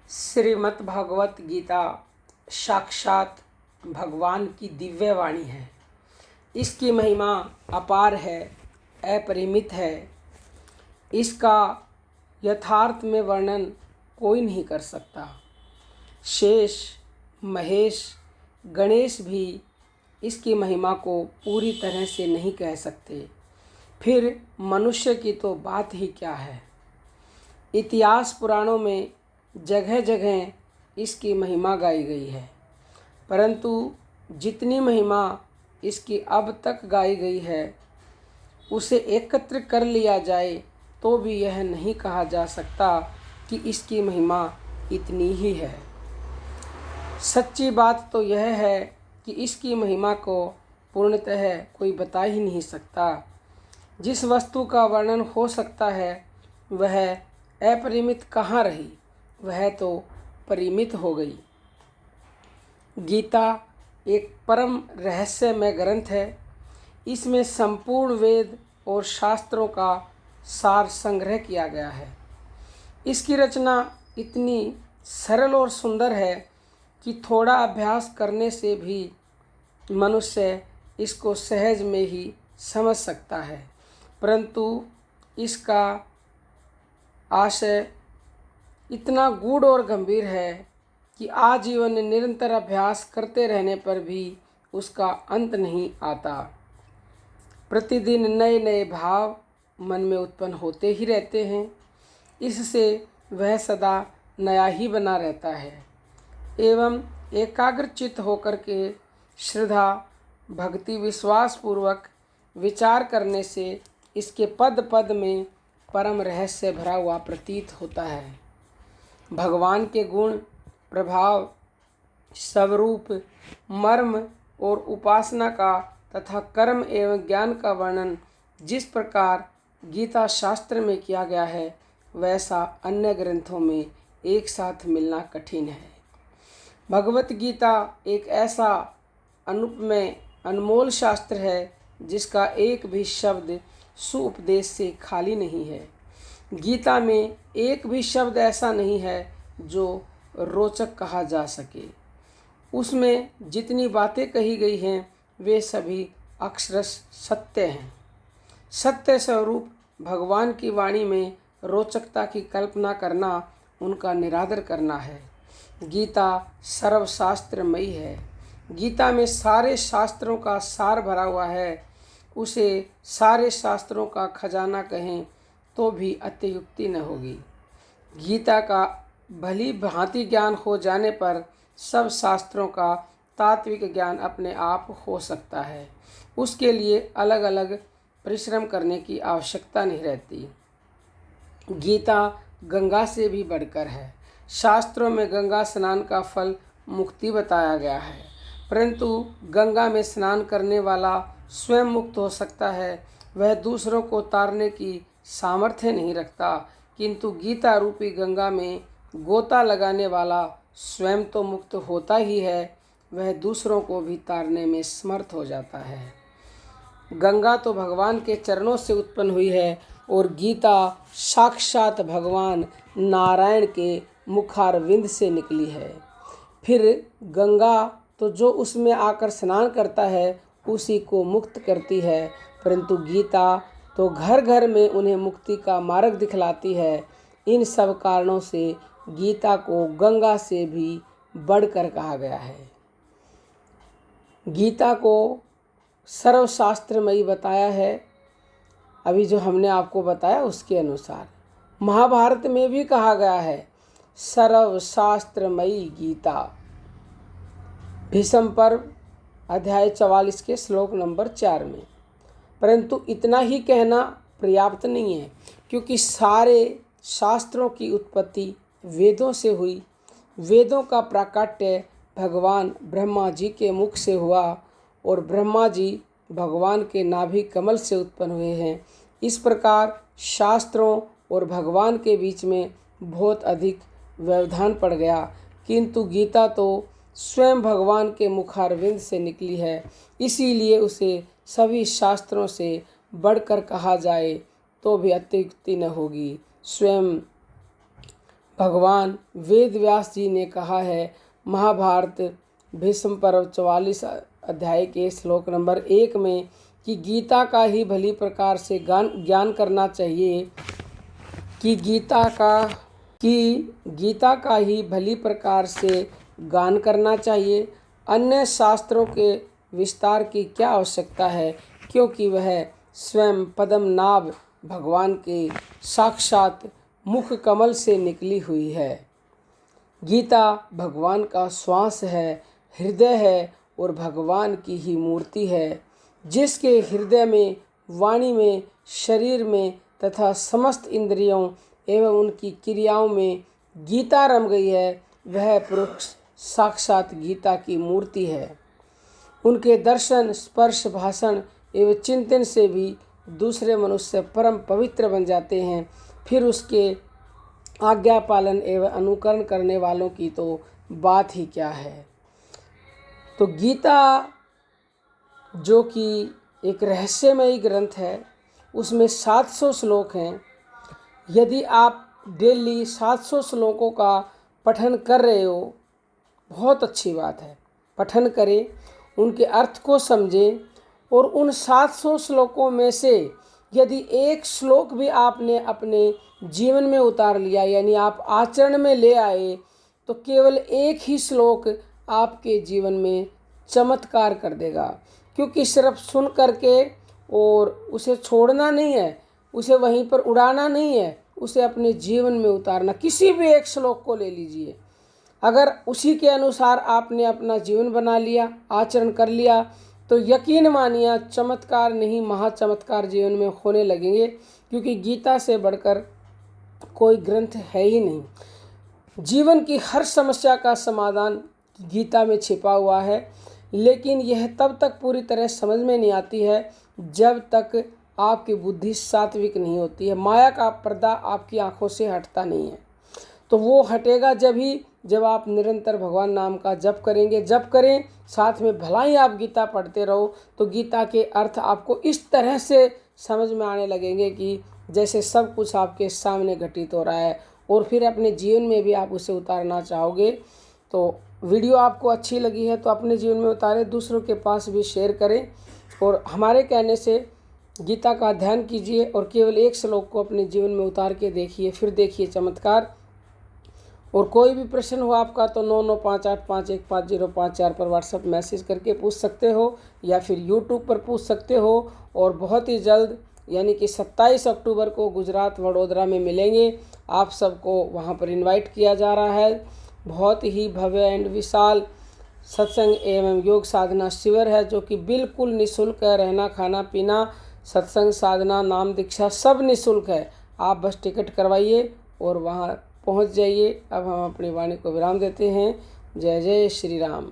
श्रीमद् भागवत गीता साक्षात भगवान की दिव्य वाणी है। इसकी महिमा अपार है, अपरिमित है। इसका यथार्थ में वर्णन कोई नहीं कर सकता। शेष, महेश, गणेश भी इसकी महिमा को पूरी तरह से नहीं कह सकते, फिर मनुष्य की तो बात ही क्या है। इतिहास पुराणों में जगह जगह इसकी महिमा गाई गई है, परंतु जितनी महिमा इसकी अब तक गाई गई है उसे एकत्र कर लिया जाए तो भी यह नहीं कहा जा सकता कि इसकी महिमा इतनी ही है। सच्ची बात तो यह है कि इसकी महिमा को पूर्णतः कोई बता ही नहीं सकता। जिस वस्तु का वर्णन हो सकता है वह अपरिमित कहाँ रही, वह तो परिमित हो गई। गीता एक परम रहस्यमय ग्रंथ है। इसमें संपूर्ण वेद और शास्त्रों का सार संग्रह किया गया है। इसकी रचना इतनी सरल और सुंदर है कि थोड़ा अभ्यास करने से भी मनुष्य इसको सहज में ही समझ सकता है, परंतु इसका आशय इतना गूढ़ और गंभीर है कि आजीवन निरंतर अभ्यास करते रहने पर भी उसका अंत नहीं आता। प्रतिदिन नए नए भाव मन में उत्पन्न होते ही रहते हैं। इससे वह सदा नया ही बना रहता है एवं एकाग्रचित्त होकर के श्रद्धा, भक्ति, विश्वास पूर्वक विचार करने से इसके पद पद में परम रहस्य भरा हुआ प्रतीत होता है। भगवान के गुण, प्रभाव, स्वरूप, मर्म और उपासना का तथा कर्म एवं ज्ञान का वर्णन जिस प्रकार गीता शास्त्र में किया गया है वैसा अन्य ग्रंथों में एक साथ मिलना कठिन है। भगवत गीता एक ऐसा अनुपमेय अनमोल शास्त्र है जिसका एक भी शब्द सुउपदेश से खाली नहीं है। गीता में एक भी शब्द ऐसा नहीं है जो रोचक कहा जा सके। उसमें जितनी बातें कही गई हैं वे सभी अक्षरश सत्य हैं। सत्य स्वरूप भगवान की वाणी में रोचकता की कल्पना करना उनका निरादर करना है। गीता सर्वशास्त्रमयी है। गीता में सारे शास्त्रों का सार भरा हुआ है। उसे सारे शास्त्रों का खजाना कहें तो भी अत्युक्ति न होगी। गीता का भली भांति ज्ञान हो जाने पर सब शास्त्रों का तात्विक ज्ञान अपने आप हो सकता है। उसके लिए अलग अलग परिश्रम करने की आवश्यकता नहीं रहती। गीता गंगा से भी बढ़कर है। शास्त्रों में गंगा स्नान का फल मुक्ति बताया गया है, परंतु गंगा में स्नान करने वाला स्वयं मुक्त हो सकता है, वह दूसरों को तारने की सामर्थ्य नहीं रखता। किंतु गीता रूपी गंगा में गोता लगाने वाला स्वयं तो मुक्त होता ही है, वह दूसरों को भी तारने में समर्थ हो जाता है। गंगा तो भगवान के चरणों से उत्पन्न हुई है और गीता साक्षात भगवान नारायण के मुखारविंद से निकली है। फिर गंगा तो जो उसमें आकर स्नान करता है उसी को मुक्त करती है, परंतु गीता तो घर घर में उन्हें मुक्ति का मार्ग दिखलाती है। इन सब कारणों से गीता को गंगा से भी बढ़कर कहा गया है। गीता को सर्वशास्त्रमयी बताया है। अभी जो हमने आपको बताया उसके अनुसार महाभारत में भी कहा गया है सर्वशास्त्रमयी गीता। भीष्म पर्व अध्याय 44 के श्लोक नंबर 4 में। परंतु इतना ही कहना पर्याप्त नहीं है, क्योंकि सारे शास्त्रों की उत्पत्ति वेदों से हुई। वेदों का प्राकट्य भगवान ब्रह्मा जी के मुख से हुआ और ब्रह्मा जी भगवान के नाभि कमल से उत्पन्न हुए हैं। इस प्रकार शास्त्रों और भगवान के बीच में बहुत अधिक व्यवधान पड़ गया, किंतु गीता तो स्वयं भगवान के मुखारविंद से निकली है। इसीलिए उसे सभी शास्त्रों से बढ़कर कहा जाए तो भी अत्युक्ति न होगी। स्वयं भगवान वेद व्यास जी ने कहा है, महाभारत भीष्म पर्व 44 अध्याय के श्लोक नंबर 1 में, कि गीता का ही भली प्रकार से ज्ञान करना चाहिए, कि गीता का ही भली प्रकार से गान करना चाहिए। अन्य शास्त्रों के विस्तार की क्या आवश्यकता है, क्योंकि वह स्वयं पद्मनाभ भगवान के साक्षात मुख कमल से निकली हुई है। गीता भगवान का श्वास है, हृदय है और भगवान की ही मूर्ति है। जिसके हृदय में, वाणी में, शरीर में तथा समस्त इंद्रियों एवं उनकी क्रियाओं में गीता रम गई है, वह पुरुष साक्षात गीता की मूर्ति है। उनके दर्शन, स्पर्श, भाषण एवं चिंतन से भी दूसरे मनुष्य परम पवित्र बन जाते हैं। फिर उसके आज्ञा पालन एवं अनुकरण करने वालों की तो बात ही क्या है। तो गीता जो कि एक रहस्यमयी ग्रंथ है, उसमें 700 श्लोक हैं। यदि आप डेली 700 श्लोकों का पठन कर रहे हो, बहुत अच्छी बात है। पठन करें, उनके अर्थ को समझें और उन 700 श्लोकों में से यदि एक श्लोक भी आपने अपने जीवन में उतार लिया, यानी आप आचरण में ले आए, तो केवल एक ही श्लोक आपके जीवन में चमत्कार कर देगा। क्योंकि सिर्फ सुन करके और उसे छोड़ना नहीं है, उसे वहीं पर उड़ाना नहीं है, उसे अपने जीवन में उतारना। किसी भी एक श्लोक को ले लीजिए, अगर उसी के अनुसार आपने अपना जीवन बना लिया, आचरण कर लिया, तो यकीन मानिए चमत्कार नहीं, महाचमत्कार जीवन में होने लगेंगे। क्योंकि गीता से बढ़कर कोई ग्रंथ है ही नहीं। जीवन की हर समस्या का समाधान गीता में छिपा हुआ है, लेकिन यह तब तक पूरी तरह समझ में नहीं आती है जब तक आपकी बुद्धि सात्विक नहीं होती है। माया का पर्दा आपकी आंखों से हटता नहीं है। तो वो हटेगा जब आप निरंतर भगवान नाम का जप करेंगे। जप करें, साथ में भला ही आप गीता पढ़ते रहो, तो गीता के अर्थ आपको इस तरह से समझ में आने लगेंगे कि जैसे सब कुछ आपके सामने घटित हो रहा है, और फिर अपने जीवन में भी आप उसे उतारना चाहोगे। तो वीडियो आपको अच्छी लगी है तो अपने जीवन में उतारें, दूसरों के पास भी शेयर करें, और हमारे कहने से गीता का अध्ययन कीजिए और केवल एक श्लोक को अपने जीवन में उतार के देखिए, फिर देखिए चमत्कार। और कोई भी प्रश्न हो आपका तो 9958515054 पर व्हाट्सएप मैसेज करके पूछ सकते हो, या फिर यूट्यूब पर पूछ सकते हो। और बहुत ही जल्द यानी कि 27 अक्टूबर को गुजरात वडोदरा में मिलेंगे। आप सबको वहां पर इनवाइट किया जा रहा है। बहुत ही भव्य एंड विशाल सत्संग एवं योग साधना शिविर है, जो कि बिल्कुल निःशुल्क है। रहना, खाना, पीना, सत्संग, साधना, नाम, दीक्षा सब निःशुल्क है। आप बस टिकट करवाइए और वहाँ पहुँच जाइए। अब हम अपनी वाणी को विराम देते हैं। जय जय श्री राम।